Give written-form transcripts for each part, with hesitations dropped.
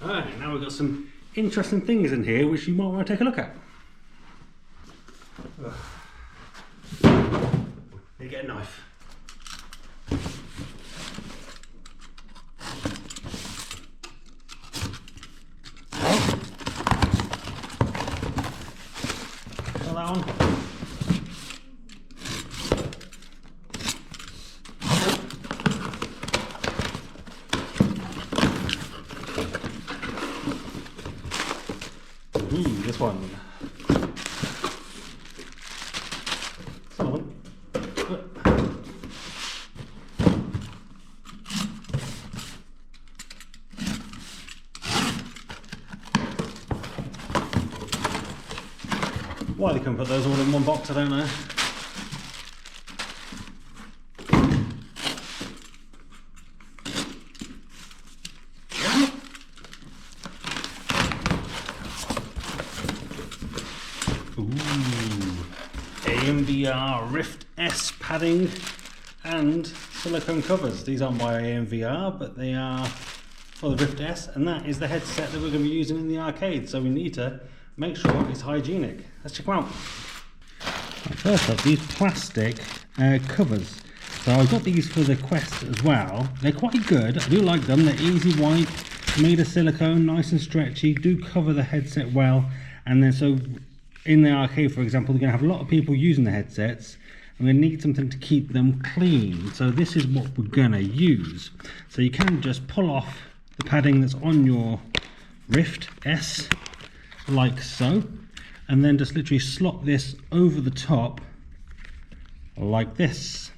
Right, now we've got some interesting things in here which you might want to take a look at. You get a knife. Got that one. This one. Why they couldn't put those all in one box, I don't know. AMVR Rift S padding and silicone covers. These aren't by AMVR, but they are for the Rift S, and that is the headset that we're going to be using in the arcade, so we need to make sure it's hygienic. Let's check them out. First up, these plastic covers. So I've got these for the Quest as well. They're quite good, I do like them. They're easy wipe, made of silicone, nice and stretchy, do cover the headset well. And then so in the arcade, for example, they're going to have a lot of people using the headsets, and we need something to keep them clean. So this is what we're going to use. So you can just pull off the padding that's on your Rift S, like so, and then just literally slot this over the top, like this.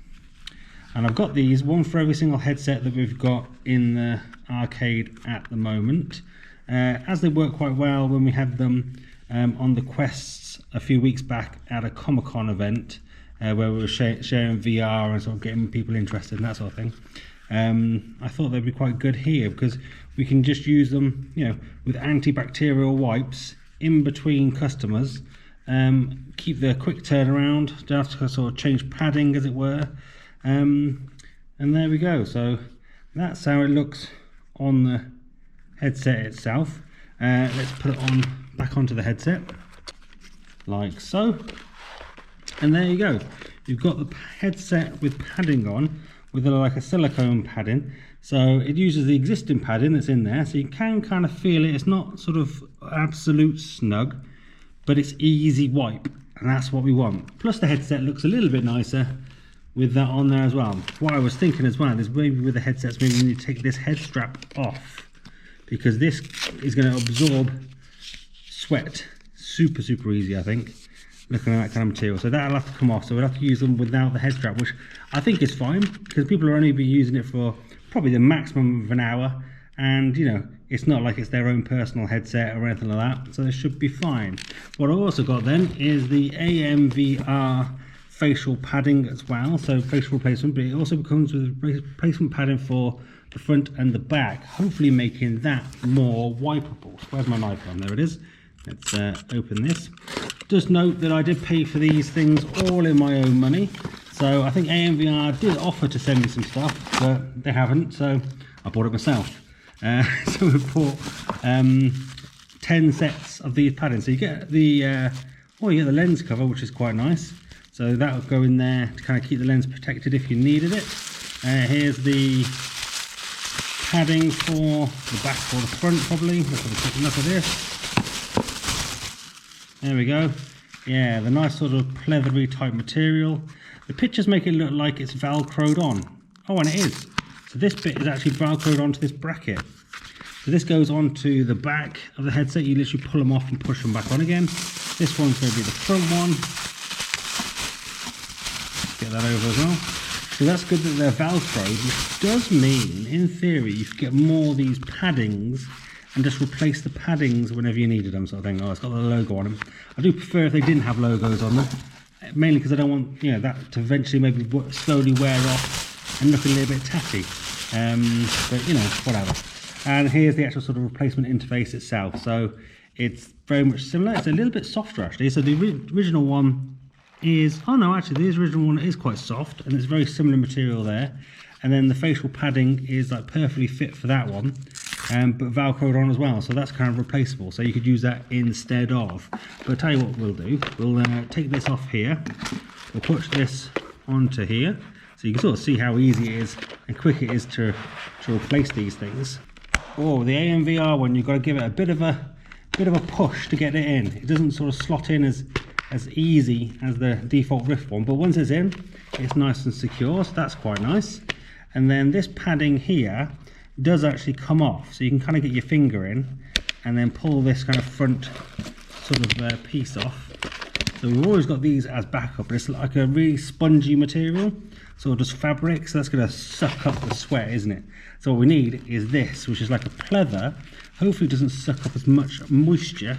And I've got these, one for every single headset that we've got in the arcade at the moment, as they work quite well when we had them on the Quests a few weeks back at a Comic-Con event, where we were sharing VR and sort of getting people interested in that sort of thing. I thought they'd be quite good here because we can just use them, you know, with antibacterial wipes in between customers, keep the quick turnaround, don't have to sort of change padding as it were, and there we go. So that's how it looks on the headset itself. Let's put it on back onto the headset like so, and there you go. You've got the headset with padding on, with like a silicone padding, so it uses the existing padding that's in there, so you can kind of feel it. It's not sort of absolute snug, but it's easy wipe, and that's what we want. Plus the headset looks a little bit nicer with that on there as well. What I was thinking as well is maybe with the headsets, maybe we need to take this head strap off, because this is going to absorb sweat super easy, I think, looking at that kind of material. So that'll have to come off, so we'll have to use them without the head strap, which I think is fine, because people are only be using it for probably the maximum of an hour, and you know, it's not like it's their own personal headset or anything like that, so they should be fine. What I've also got then is the AMVR facial padding as well, so facial replacement, but it also comes with replacement padding for the front and the back, hopefully making that more wipeable. Where's my knife on? There it is. Let's open this. Just note that I did pay for these things all in my own money, so I think AMVR did offer to send me some stuff, but they haven't, so I bought it myself. So we bought 10 sets of these padding. So you get the you get the lens cover, which is quite nice, so that will go in there to kind of keep the lens protected if you needed it. Here's the padding for the back or the front, probably. Let's have a quick look at this. There we go. Yeah, the nice sort of pleathery type material. The pictures make it look like it's velcroed on. Oh, and it is. So this bit is actually velcroed onto this bracket. So this goes onto the back of the headset. You literally pull them off and push them back on again. This one's going to be the front one. Get that over as well. So that's good that they're velcroed, which does mean, in theory, you could get more of these paddings and just replace the paddings whenever you needed them, sort of thing. Oh, it's got the logo on them. I do prefer if they didn't have logos on them, mainly because I don't want, you know, that to eventually maybe slowly wear off and look a little bit tatty. But you know, whatever. And here's the actual sort of replacement interface itself. So it's very much similar. It's a little bit softer actually. So the original one is, oh no, actually the original one is quite soft, and it's very similar material there. And then the facial padding is like perfectly fit for that one. but Velcroed on as well, so that's kind of replaceable, so you could use that instead of. But I'll tell you what we'll do, we'll take this off here, we'll push this onto here, so you can sort of see how easy it is and quick it is to replace these things. Oh, the AMVR one, you've got to give it a bit of a push to get it in. It doesn't sort of slot in as easy as the default Rift one, but once it's in, it's nice and secure, so that's quite nice. And then this padding here does actually come off, so you can kind of get your finger in and then pull this kind of front sort of piece off. So we've always got these as backup. It's like a really spongy material, sort of just fabric, so that's going to suck up the sweat, isn't it? So what we need is this, which is like a pleather. Hopefully it doesn't suck up as much moisture,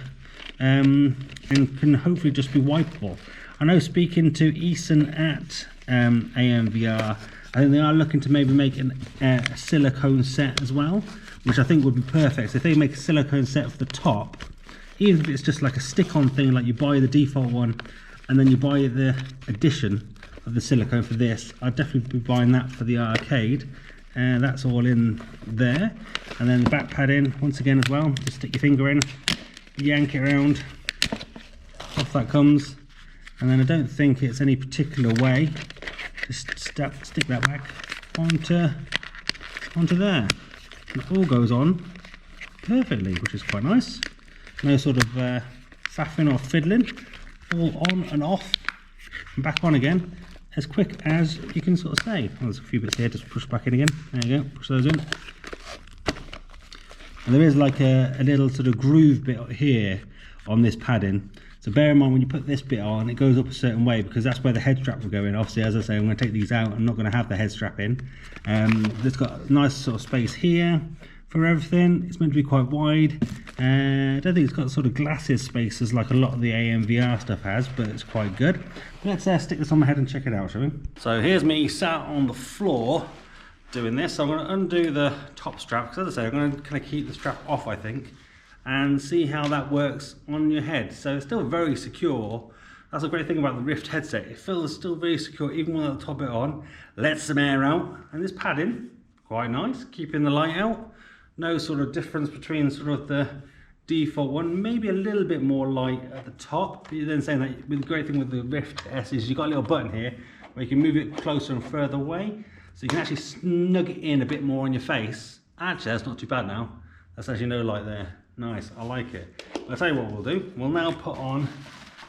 and can hopefully just be wipeable. I know, speaking to Ethan at AMVR, I think they are looking to maybe make a silicone set as well, which I think would be perfect. So if they make a silicone set for the top, even if it's just like a stick-on thing, like you buy the default one and then you buy the addition of the silicone for this, I'd definitely be buying that for the arcade. And that's all in there. And then the back padding, once again as well, just stick your finger in, yank it around, off that comes. And then I don't think it's any particular way, just stick that back onto there. And it all goes on perfectly, which is quite nice. No sort of faffing or fiddling, all on and off and back on again, as quick as you can sort of say. Oh, there's a few bits here, just push back in again. There you go, push those in. And there is like a little sort of groove bit here on this padding. So bear in mind, when you put this bit on, it goes up a certain way because that's where the head strap will go in. Obviously, as I say, I'm going to take these out. I'm not going to have the head strap in. It's got a nice sort of space here for everything. It's meant to be quite wide. I don't think it's got sort of glasses spaces like a lot of the AMVR stuff has, but it's quite good. Let's stick this on my head and check it out, shall we? So here's me sat on the floor doing this. So I'm going to undo the top strap, because as I say, I'm going to kind of keep the strap off, I think, and see how that works on your head. So it's still very secure. That's a great thing about the Rift headset. It feels still very secure even when I top it on. Lets some air out. And this padding, quite nice, keeping the light out. No sort of difference between sort of the default one, maybe a little bit more light at the top. But you're then saying that the great thing with the Rift S is you've got a little button here where you can move it closer and further away. So you can actually snug it in a bit more on your face. Actually, that's not too bad now. That's actually no light there. Nice, I like it. I'll tell you what we'll do. We'll now put on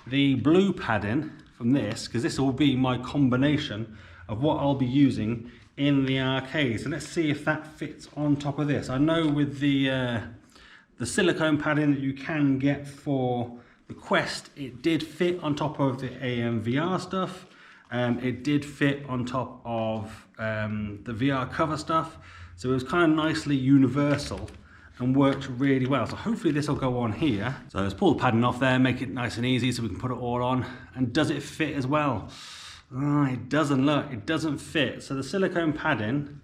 the blue padding from this, because this will be my combination of what I'll be using in the arcade. So let's see if that fits on top of this. I know with the silicone padding that you can get for the Quest, it did fit on top of the AMVR stuff. It did fit on top of the VR cover stuff. So it was kind of nicely universal and worked really well. So hopefully this will go on here. So let's pull the padding off there, make it nice and easy so we can put it all on. And does it fit as well? Oh, it doesn't, look, it doesn't fit. So the silicone padding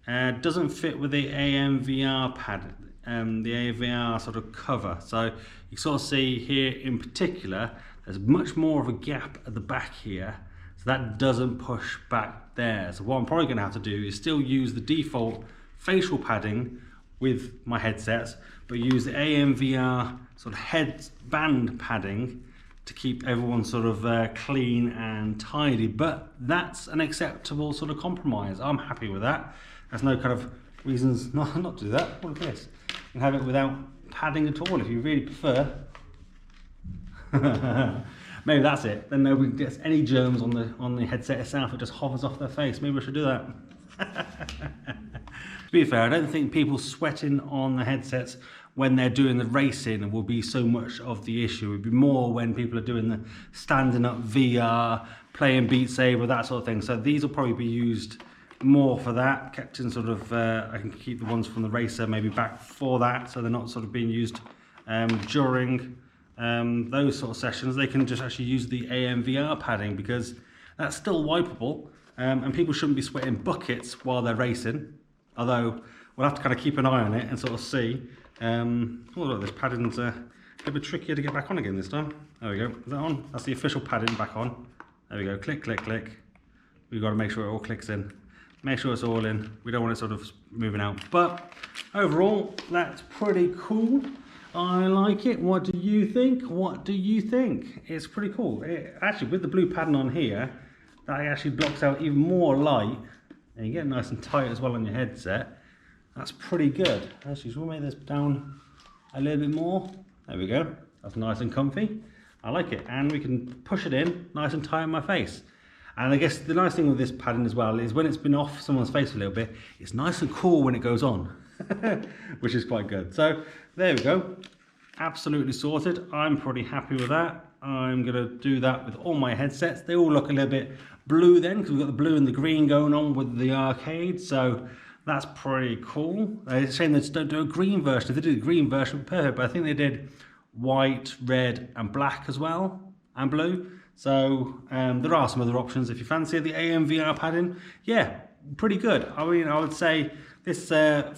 doesn't fit with the AMVR padding, the AMVR sort of cover. So you sort of see here in particular, there's much more of a gap at the back here. So that doesn't push back there. So what I'm probably gonna have to do is still use the default facial padding with my headsets, but use the AMVR sort of headband padding to keep everyone sort of clean and tidy. But that's an acceptable sort of compromise. I'm happy with that. There's no kind of reasons not to do that. What is this? You can have it without padding at all if you really prefer. Maybe that's it. Then nobody gets any germs on the headset itself. It just hovers off their face. Maybe I should do that. To be fair, I don't think people sweating on the headsets when they're doing the racing will be so much of the issue. It would be more when people are doing the standing up VR, playing Beat Saber, that sort of thing. So these will probably be used more for that, kept in sort of, I can keep the ones from the racer maybe back for that, so they're not sort of being used during those sort of sessions. They can just actually use the AMVR padding because that's still wipeable, and people shouldn't be sweating buckets while they're racing, although we'll have to kind of keep an eye on it and sort of see. Oh look, this padding's a bit trickier to get back on again this time. There we go, is that on? That's the official padding back on. There we go, click, click, click. We've got to make sure it all clicks in. Make sure it's all in. We don't want it sort of moving out. But overall, that's pretty cool. I like it. What do you think? What do you think? It's pretty cool. Actually, with the blue padding on here, that actually blocks out even more light. And you get it nice and tight as well on your headset. That's pretty good. Actually, we'll make this down a little bit more. There we go. That's nice and comfy. I like it. And we can push it in nice and tight on my face. And I guess the nice thing with this padding as well is when it's been off someone's face a little bit, it's nice and cool when it goes on, which is quite good. So there we go. Absolutely sorted. I'm pretty happy with that. I'm going to do that with all my headsets. They all look a little bit blue then, because we've got the blue and the green going on with the arcade. So that's pretty cool. It's a shame they just don't do a green version. If they did a green version, it'd be perfect. But I think they did white, red and black as well, and blue. So there are some other options if you fancy the AMVR padding. Yeah, pretty good. I mean, I would say this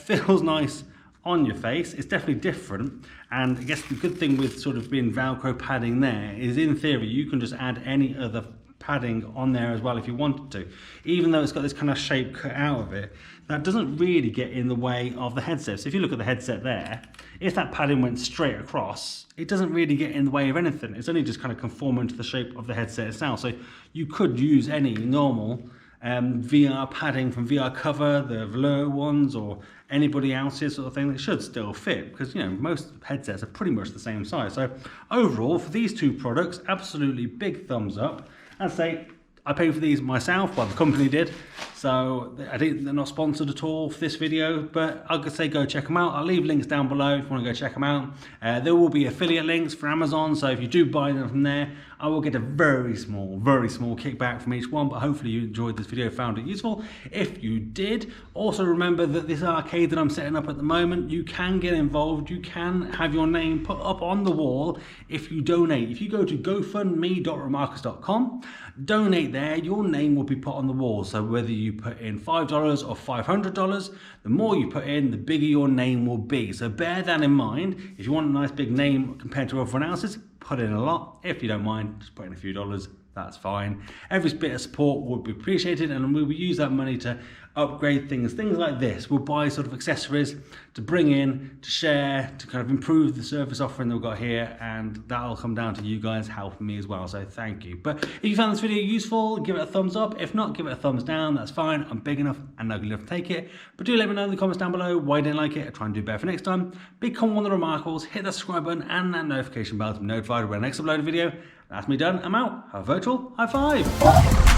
feels nice on your face. It's definitely different. And I guess the good thing with sort of being Velcro padding there is, in theory, you can just add any other padding on there as well if you wanted to. Even though it's got this kind of shape cut out of it, that doesn't really get in the way of the headset. So if you look at the headset there, if that padding went straight across, it doesn't really get in the way of anything. It's only just kind of conforming to the shape of the headset itself. So you could use any normal VR padding from VR Cover, the velour ones, or anybody else's sort of thing that should still fit, because, you know, most headsets are pretty much the same size. So overall, for these two products, absolutely big thumbs up. I'd say I paid for these myself, well, the company did, so I think they're not sponsored at all for this video, but I could say go check them out. I'll leave links down below if you want to go check them out. There will be affiliate links for Amazon, so if you do buy them from there, I will get a very small kickback from each one, but hopefully you enjoyed this video, found it useful. If you did, also remember that this arcade that I'm setting up at the moment, you can get involved, you can have your name put up on the wall if you donate. If you go to gofundme.remarkus.com, donate there, your name will be put on the wall. So whether you put in $5 or $500, the more you put in, the bigger your name will be. So bear that in mind. If you want a nice big name compared to everyone else's, put in a lot. If you don't mind, just put in a few dollars. That's fine. Every bit of support would be appreciated, and we will use that money to upgrade things like this. We'll buy sort of accessories to bring in, to share, to kind of improve the service offering that we've got here, and that'll come down to you guys helping me as well, so thank you. But if you found this video useful, give it a thumbs up. If not, give it a thumbs down. That's fine. I'm big enough and ugly enough to take it. But do let me know in the comments down below why you didn't like it. I'll try and do better for next time. Become one of the Remarkables. Hit that subscribe button and that notification bell to be notified when I next upload a video. That's me done. I'm out. Have a virtual high five.